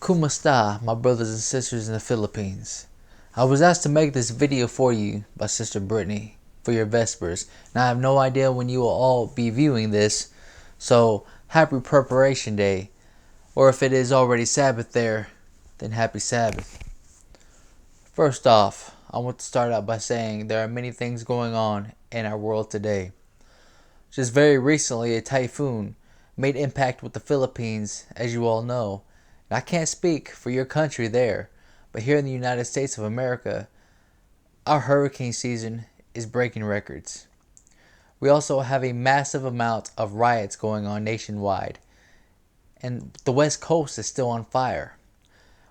Kumusta, my brothers and sisters in the Philippines. I was asked to make this video for you by Sister Brittany for your Vespers, and I have no idea when you will all be viewing this, so happy Preparation Day, or if it is already Sabbath there, then happy Sabbath. First off, I want to start out by saying there are many things going on in our world today. Just very recently, a typhoon made impact with the Philippines, as you all know. And I can't speak for your country there, but here in the United States of America, our hurricane season is breaking records. We also have a massive amount of riots going on nationwide, and the West Coast is still on fire.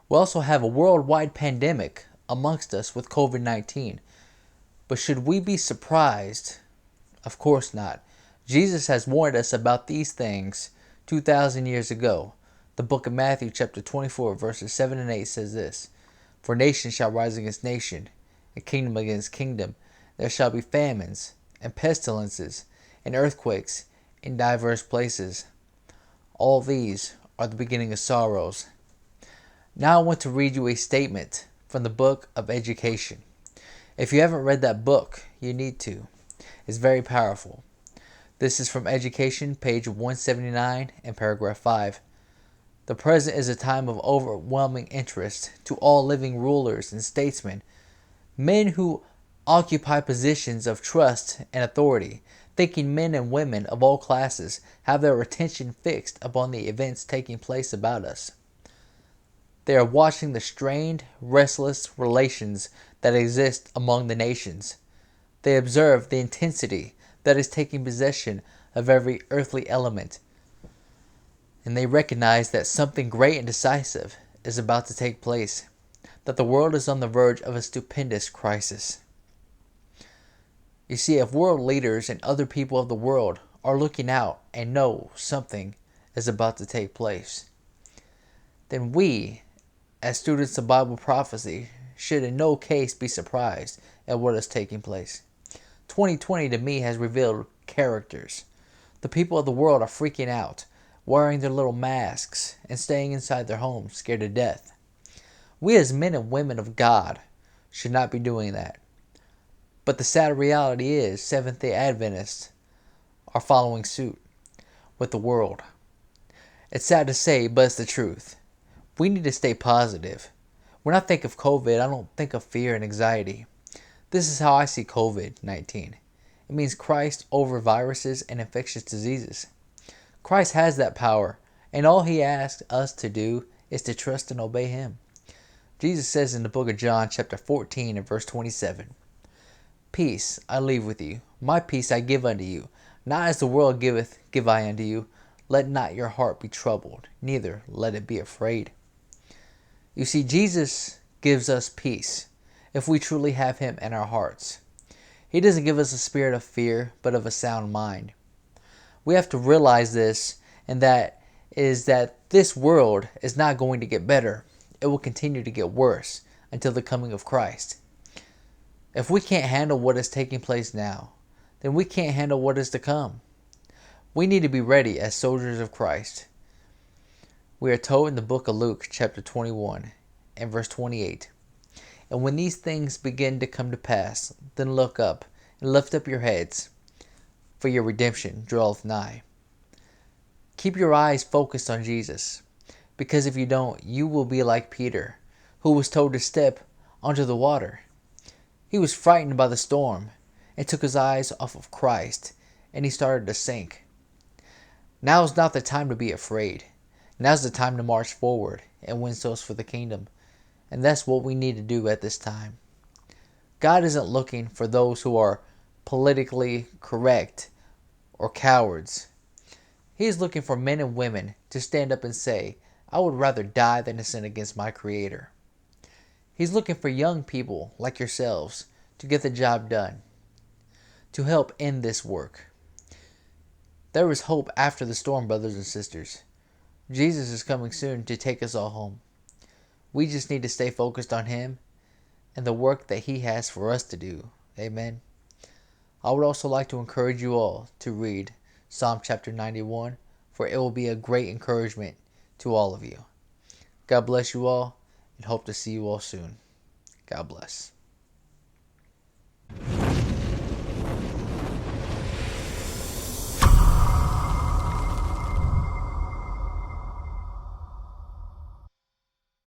We also have a worldwide pandemic amongst us with COVID-19. But should we be surprised? Of course not. Jesus has warned us about these things 2,000 years ago. The book of Matthew chapter 24 verses 7 and 8 says this: For nation shall rise against nation, and kingdom against kingdom. There shall be famines, and pestilences, and earthquakes in diverse places. All these are the beginning of sorrows. Now I want to read you a statement from the book of Education. If you haven't read that book, you need to. It's very powerful. This is from Education, page 179 and paragraph 5. The present is a time of overwhelming interest to all living rulers and statesmen, men who occupy positions of trust and authority. Thinking men and women of all classes have their attention fixed upon the events taking place about us. They are watching the strained, restless relations that exist among the nations. They observe the intensity that is taking possession of every earthly element, and they recognize that something great and decisive is about to take place, that the world is on the verge of a stupendous crisis. You see, if world leaders and other people of the world are looking out and know something is about to take place, then we, as students of Bible prophecy, should in no case be surprised at what is taking place. 2020 to me has revealed characters. The people of the world are freaking out, wearing their little masks and staying inside their homes scared to death. We as men and women of God should not be doing that. But the sad reality is Seventh-day Adventists are following suit with the world. It's sad to say, but it's the truth. We need to stay positive. When I think of COVID, I don't think of fear and anxiety. This is how I see COVID-19. It means Christ over viruses and infectious diseases. Christ has that power, and all he asks us to do is to trust and obey him. Jesus says in the book of John chapter 14 and verse 27, Peace I leave with you, my peace I give unto you. Not as the world giveth, give I unto you. Let not your heart be troubled, neither let it be afraid. You see, Jesus gives us peace if we truly have him in our hearts. He doesn't give us a spirit of fear, but of a sound mind. We have to realize this, and that is that this world is not going to get better. It will continue to get worse until the coming of Christ. If we can't handle what is taking place now, then we can't handle what is to come. We need to be ready as soldiers of Christ. We are told in the book of Luke chapter 21 and verse 28, And when these things begin to come to pass, then look up and lift up your heads, for your redemption draweth nigh. Keep your eyes focused on Jesus, because if you don't, you will be like Peter, who was told to step onto the water. He was frightened by the storm and took his eyes off of Christ, and he started to sink. Now is not the time to be afraid. Now's the time to march forward and win souls for the kingdom. And that's what we need to do at this time. God isn't looking for those who are politically correct or cowards. He is looking for men and women to stand up and say, I would rather die than to sin against my Creator. He's looking for young people like yourselves to get the job done, to help end this work. There is hope after the storm, brothers and sisters. Jesus is coming soon to take us all home. We just need to stay focused on him and the work that he has for us to do. Amen. I would also like to encourage you all to read Psalm chapter 91, for it will be a great encouragement to all of you. God bless you all, and hope to see you all soon. God bless.